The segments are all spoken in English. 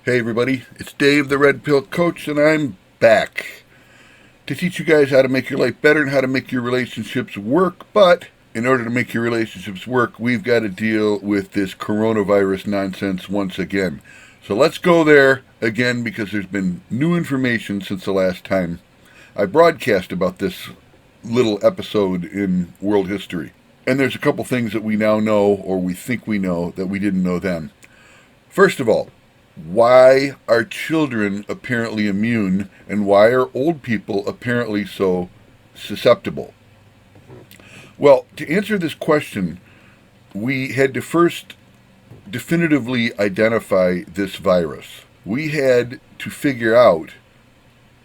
Hey everybody, it's Dave the Red Pill Coach, and I'm back to teach you guys how to make your life better and how to make your relationships work. But in order to make your relationships work, we've got to deal with this coronavirus nonsense once again. So let's go there again because there's been new information since the last time I broadcast about this little episode in world history. And there's a couple things that we now know, or we think we know, that we didn't know then. First of all, why are children apparently immune and why are old people apparently so susceptible? Well, to answer this question, we had to first definitively identify this virus. We had to figure out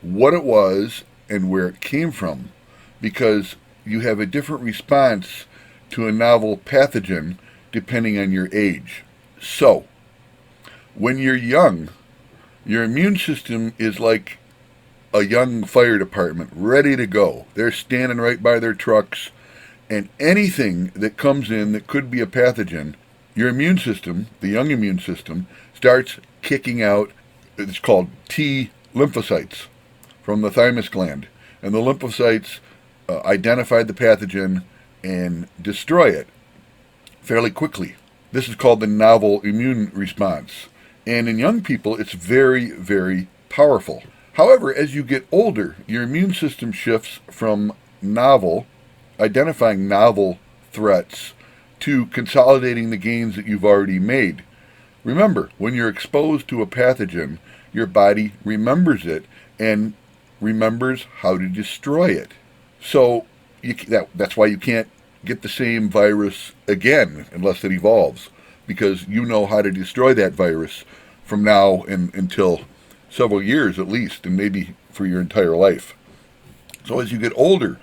what it was and where it came from because you have a different response to a novel pathogen depending on your age. So, when you're young, your immune system is like a young fire department ready to go. They're standing right by their trucks, and anything that comes in that could be a pathogen, your immune system, the young immune system, starts kicking out, it's called T lymphocytes from the thymus gland. And the lymphocytes identify the pathogen and destroy it fairly quickly. This is called the novel immune response. And in young people, it's very, very powerful. However, as you get older, your immune system shifts from identifying novel threats, to consolidating the gains that you've already made. Remember, when you're exposed to a pathogen, your body remembers it and remembers how to destroy it. So that's why you can't get the same virus again unless it evolves, because you know how to destroy that virus from now and until several years at least, and maybe for your entire life. So as you get older,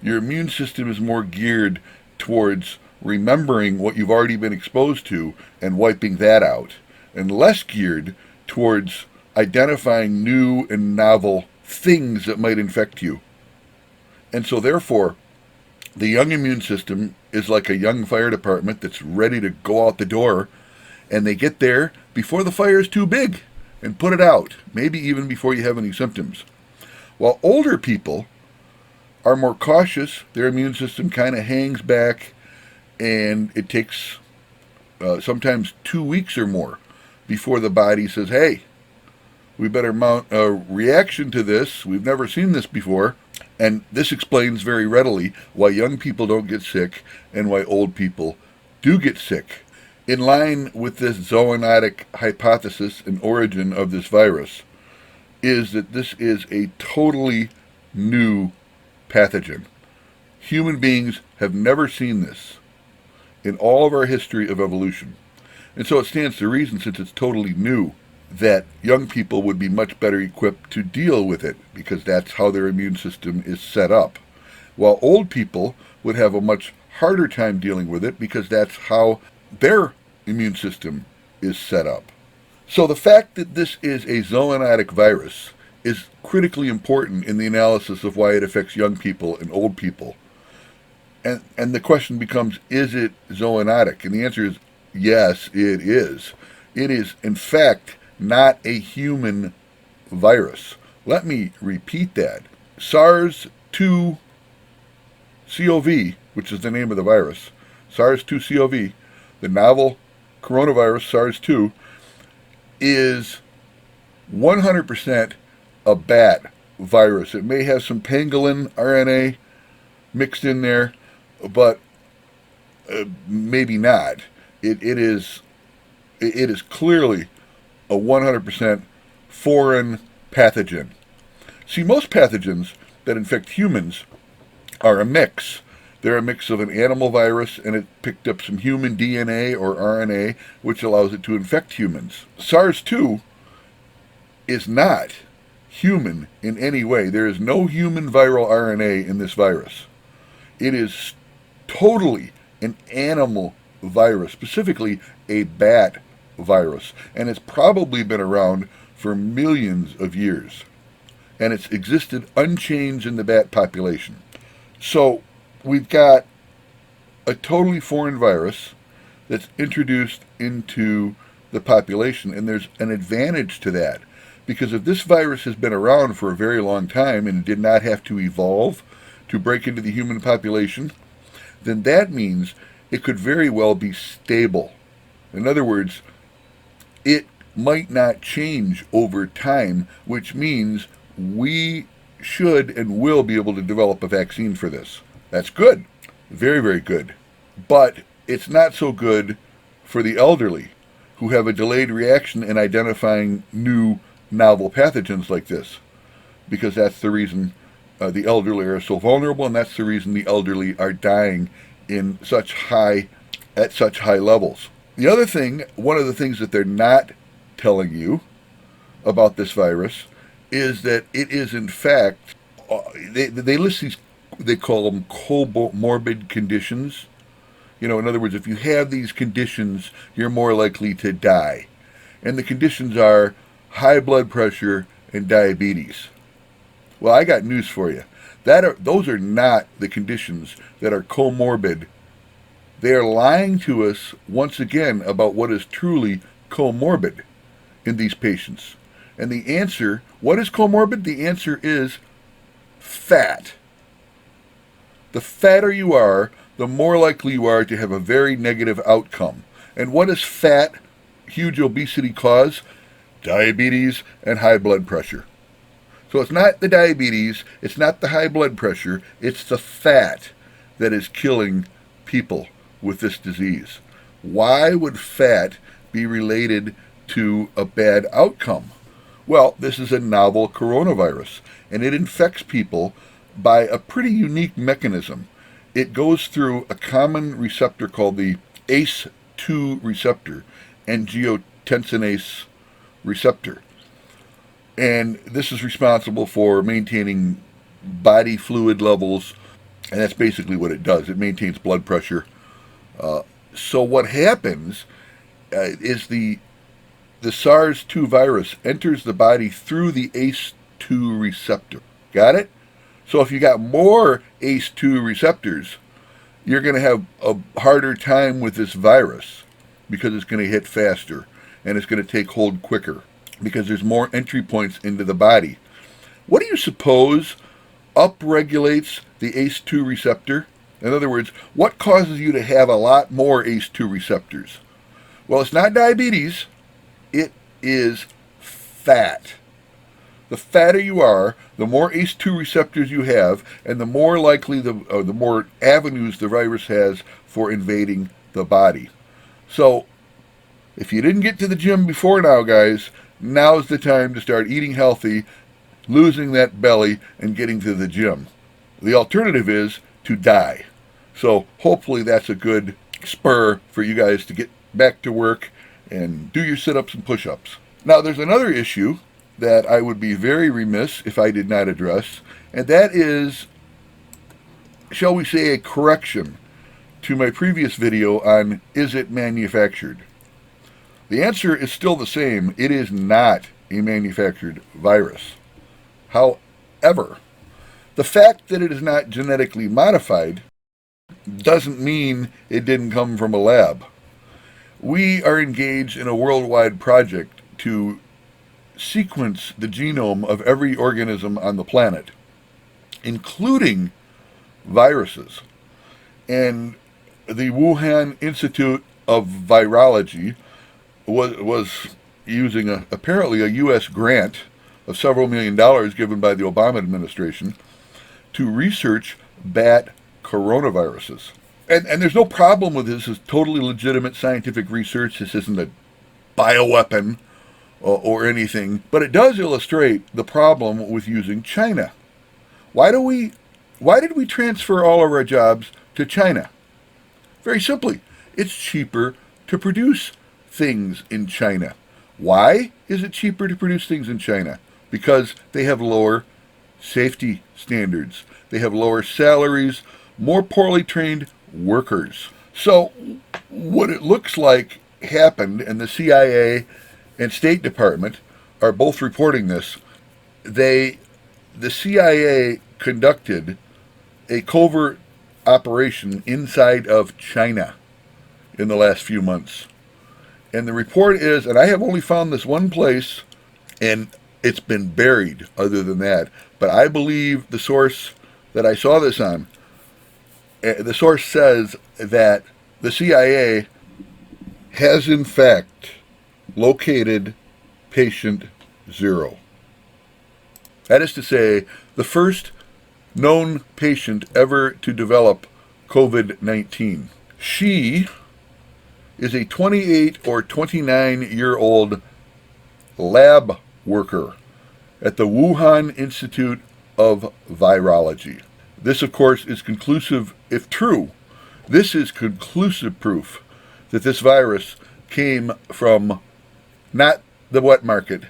your immune system is more geared towards remembering what you've already been exposed to and wiping that out, and less geared towards identifying new and novel things that might infect you. And so therefore, the young immune system is like a young fire department that's ready to go out the door, and they get there before the fire is too big and put it out, maybe even before you have any symptoms. While older people are more cautious, their immune system kind of hangs back, and it takes sometimes 2 weeks or more before the body says, hey, we better mount a reaction to this. We've never seen this before. And this explains very readily why young people don't get sick and why old people do get sick. In line with this zoonotic hypothesis and origin of this virus is that this is a totally new pathogen. Human beings have never seen this in all of our history of evolution. And so it stands to reason, since it's totally new, that young people would be much better equipped to deal with it because that's how their immune system is set up. While old people would have a much harder time dealing with it because that's how their immune system is set up. So the fact that this is a zoonotic virus is critically important in the analysis of why it affects young people and old people. And the question becomes, is it zoonotic? And the answer is yes, it is. It is, in fact, not a human virus. Let me repeat that. SARS-2-CoV, which is the name of the virus, SARS-2-CoV, the novel coronavirus SARS-2, is 100% a bat virus. It may have some pangolin RNA mixed in there, but maybe not. It is clearly a 100% foreign pathogen. See, most pathogens that infect humans are a mix. They're a mix of an animal virus, and it picked up some human DNA or RNA, which allows it to infect humans. SARS-2 is not human in any way. There is no human viral RNA in this virus. It is totally an animal virus, specifically a bat virus, and it's probably been around for millions of years, and it's existed unchanged in the bat population. So we've got a totally foreign virus that's introduced into the population, and there's an advantage to that. Because if this virus has been around for a very long time and did not have to evolve to break into the human population, then that means it could very well be stable. In other words, it might not change over time, which means we should and will be able to develop a vaccine for this. That's good. Very, very good. But it's not so good for the elderly who have a delayed reaction in identifying new novel pathogens like this, because that's the reason the elderly are so vulnerable, and that's the reason the elderly are dying at such high levels. The other thing, one of the things that they're not telling you about this virus is that it is in fact, they list these, they call them comorbid conditions. In other words, if you have these conditions, you're more likely to die. And the conditions are high blood pressure and diabetes. Well, I got news for you. Those are not the conditions that are comorbid. They are lying to us once again about what is truly comorbid in these patients. And the answer, what is comorbid? The answer is fat. The fatter you are, the more likely you are to have a very negative outcome. And what does fat, huge obesity cause? Diabetes and high blood pressure. So it's not the diabetes, it's not the high blood pressure, it's the fat that is killing people with this disease. Why would fat be related to a bad outcome? Well, this is a novel coronavirus, and it infects people by a pretty unique mechanism. It goes through a common receptor called the ACE2 receptor, angiotensinase receptor. And this is responsible for maintaining body fluid levels, and that's basically what it does. It maintains blood pressure. So what happens is the SARS-2 virus enters the body through the ACE2 receptor. Got it? So if you got more ACE2 receptors, you're going to have a harder time with this virus because it's going to hit faster and it's going to take hold quicker because there's more entry points into the body. What do you suppose upregulates the ACE2 receptor? In other words, what causes you to have a lot more ACE2 receptors? Well, it's not diabetes. It is fat. The fatter you are, the more ACE2 receptors you have, and the more likely the more avenues the virus has for invading the body. So, if you didn't get to the gym before now, guys, now's the time to start eating healthy, losing that belly, and getting to the gym. The alternative is to die. So hopefully that's a good spur for you guys to get back to work and do your sit-ups and push-ups. Now there's another issue that I would be very remiss if I did not address, and that is, shall we say, a correction to my previous video on is it manufactured? The answer is still the same. It is not a manufactured virus. However, the fact that it is not genetically modified doesn't mean it didn't come from a lab. We are engaged in a worldwide project to sequence the genome of every organism on the planet, including viruses. And the Wuhan Institute of Virology was using apparently a U.S. grant of several $1 million given by the Obama administration to research bat coronaviruses. And there's no problem with this. It's totally legitimate scientific research. This isn't a bioweapon or anything. But it does illustrate the problem with using China. Why did we transfer all of our jobs to China? Very simply, it's cheaper to produce things in China. Why is it cheaper to produce things in China? Because they have lower safety standards. They have lower salaries, more poorly trained workers. So what it looks like happened, and the CIA and State Department are both reporting this, the CIA conducted a covert operation inside of China in the last few months. And the report is, and I have only found this one place, and it's been buried other than that, but I believe the source that I saw this on, the source says that the CIA has in fact located patient 0. That is to say, the first known patient ever to develop COVID-19. She is a 28 or 29-year-old lab worker at the Wuhan Institute of Virology. This, of course, is conclusive, if true, this is conclusive proof that this virus came from not the wet market,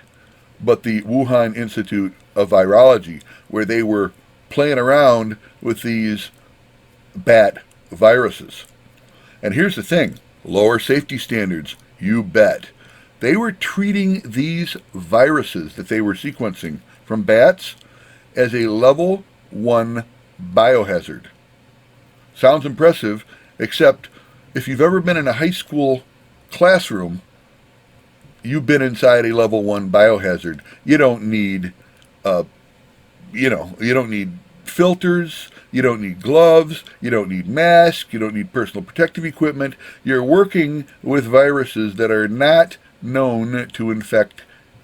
but the Wuhan Institute of Virology, where they were playing around with these bat viruses. And here's the thing, lower safety standards, you bet. They were treating these viruses that they were sequencing from bats as a level 1 biohazard. Sounds impressive, except if you've ever been in a high school classroom, you've been inside a level 1 biohazard. You don't need, you don't need filters, you don't need gloves, you don't need masks, you don't need personal protective equipment. You're working with viruses that are not known to infect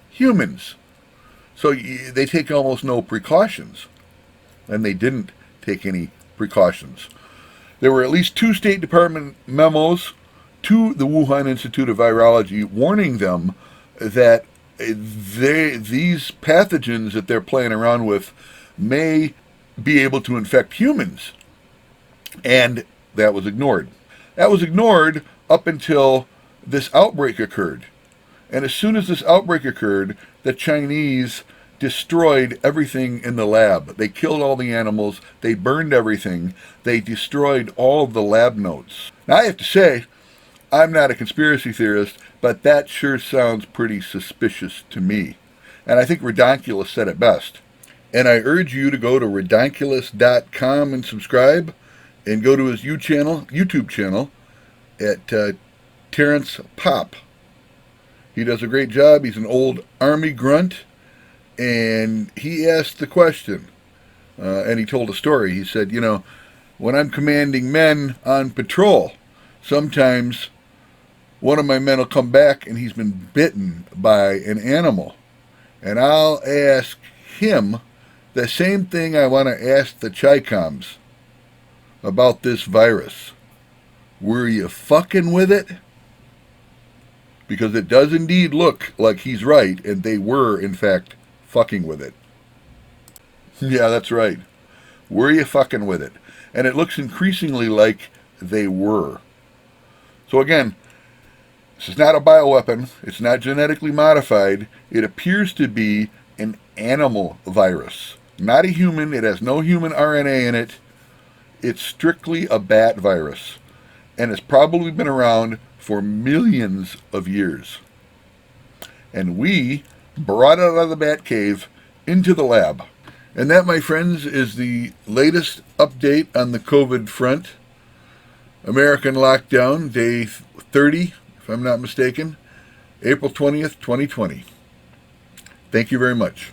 humans. So they take almost no precautions. And they didn't take any precautions. There were at least 2 State Department memos to the Wuhan Institute of Virology warning them that these pathogens that they're playing around with may be able to infect humans. And that was ignored. That was ignored up until this outbreak occurred. And as soon as this outbreak occurred, the Chinese destroyed everything in the lab. They killed all the animals. They burned everything. They destroyed all of the lab notes. Now, I have to say, I'm not a conspiracy theorist, but that sure sounds pretty suspicious to me. And I think Redonkulous said it best. And I urge you to go to redonkulous.com and subscribe, and go to his YouTube channel at Terrence Pop. He does a great job. He's an old Army grunt, and he asked the question, and he told a story. He said, when I'm commanding men on patrol, sometimes one of my men will come back and he's been bitten by an animal. And I'll ask him the same thing I want to ask the Chicoms about this virus. Were you fucking with it? Because it does indeed look like he's right, and they were, in fact, fucking with it. Yeah, that's right. Were you fucking with it? And it looks increasingly like they were. So again, this is not a bioweapon. It's not genetically modified. It appears to be an animal virus. Not a human. It has no human RNA in it. It's strictly a bat virus. And it's probably been around for millions of years. And we brought it out of the bat cave into the lab. And that, my friends, is the latest update on the COVID front. American lockdown, day 30, if I'm not mistaken, April 20th, 2020. Thank you very much.